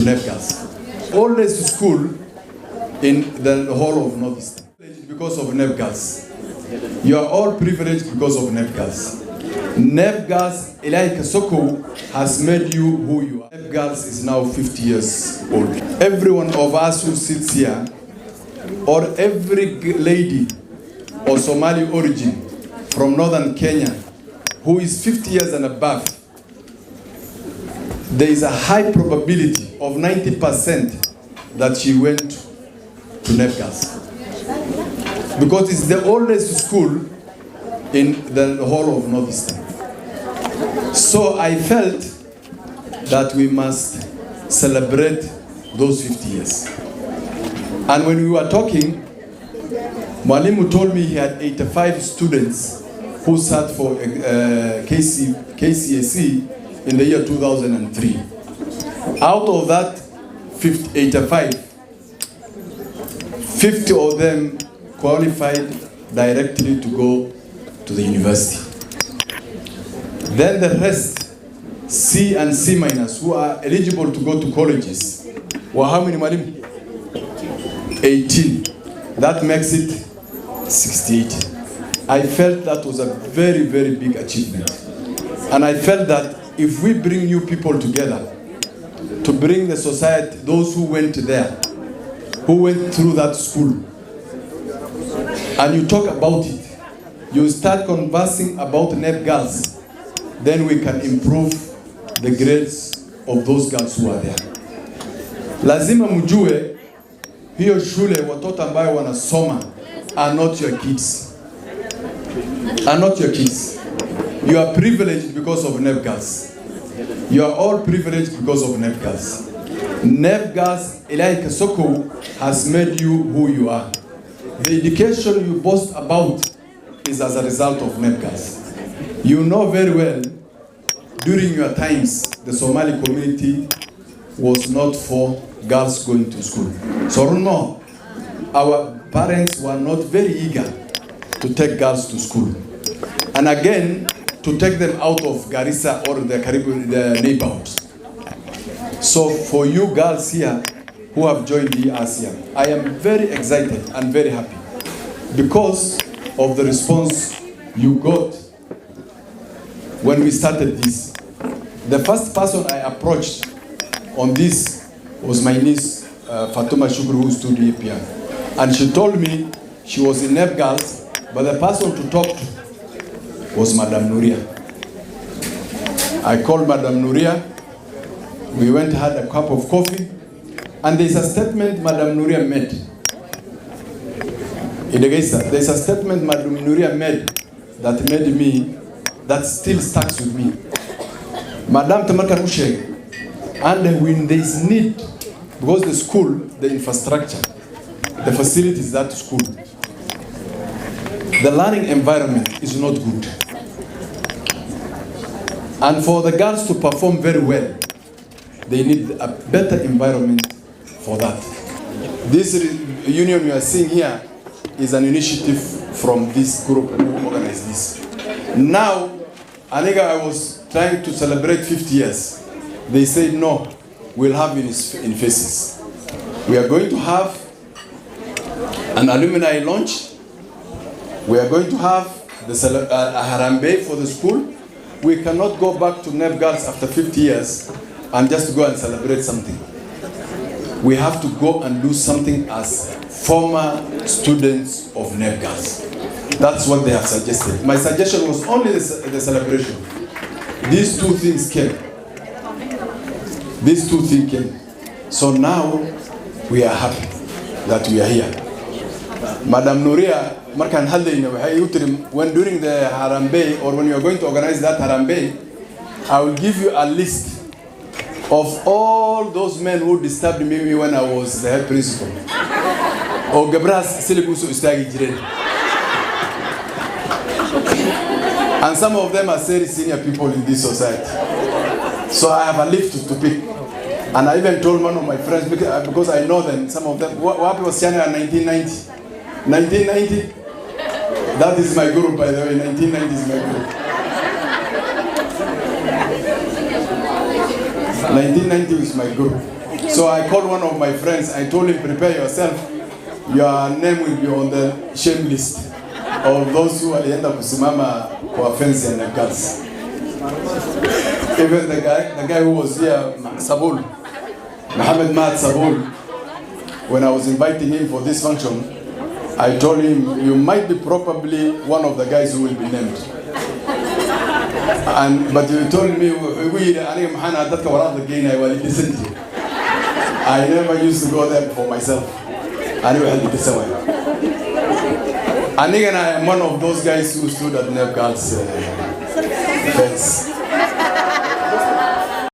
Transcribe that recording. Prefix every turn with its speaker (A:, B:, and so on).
A: NEP Girls. Oldest school in the whole of Northeast. Because of NEP Girls. You are all privileged because of NEP Girls. NEP Girls, Ilahi Kasoko, has made you who you are. NEP Girls is now 50 years old. Every one of us who sits here, or every lady or Somali origin from northern Kenya who is 50 years and above, there is a high probability of 90% that she went to NEP Girls. Because it's the oldest school in the whole of Northeastern. So I felt that we must celebrate those 50 years. And when we were talking, Mwalimu told me he had 85 students who sat for KCSE in the year 2003. Out of that 85, 50 of them qualified directly to go to the university. Then the rest, C and C minus, who are eligible to go to colleges, were how many, Mwalimu? 18. That makes it 68. I felt that was a very, very big achievement. And I felt that if we bring new people together to bring the society, those who went there, who went through that school, and you talk about it, you start conversing about NEP Girls, then we can improve the grades of those girls who are there. Lazima mjue, hiyo shule watoto ambayo wanasoma are not your kids. Are not your kids. You are privileged because of NEP Girls. You are all privileged because of NEP Girls. NEP Girls, Ilahi Kasoko, has made you who you are. The education you boast about is as a result of NEP Girls. You know very well, during your times, the Somali community was not for girls going to school. So no, our parents were not very eager to take girls to school. And again, to take them out of Garissa or the Caribbean neighborhoods. So for you girls here who have joined the ASEAN, I am very excited and very happy because of the response you got when we started this. The first person I approached on this was my niece, Fatuma Shukru, who stood here. And she told me she was in NEP Girls, but the person to talk to was Madam Nuria. I called Madam Nuria, we went and had a cup of coffee, and there's a statement Madam Nuria made. There's a statement Madam Nuria made that made me, that still sticks with me. Madam Tamaka Mushe, and when there's need, because the school, the infrastructure, the facilities at school, the learning environment is not good. And for the girls to perform very well, they need a better environment for that. This union you are seeing here is an initiative from this group who organized this. Now, Aniga, I was trying to celebrate 50 years. They said, no, we'll have in phases. We are going to have an alumni launch. We are going to have a Harambe for the school. We cannot go back to NEP Girls after 50 years and just go and celebrate something. We have to go and do something as former students of NEP Girls. That's what they have suggested. My suggestion was only the celebration. These two things came. These two things came. So now we are happy that we are here. Madam Nuria, when during the Harambe, or when you are going to organize that Harambe, I will give you a list of all those men who disturbed me when I was the head principal. Or Gabras Silibusu Istagi. And some of them are very senior people in this society. So I have a list to pick. And I even told one of my friends, because I know them, some of them, what was China in 1990? 1990? That is my group, by the way. 1990 is my group. 1990 is my group. So I called one of my friends. I told him, prepare yourself. Your name will be on the shame list of those who alienda kusimama kwa fence ya NEP Girls. Even the guy who was here, Sabul, Mohammed Mahat Sabul, when I was inviting him for this function, I told him, you might be probably one of the guys who will be named. But he told me, I never used to go there for myself. And I am one of those guys who stood at NEP Girls fence.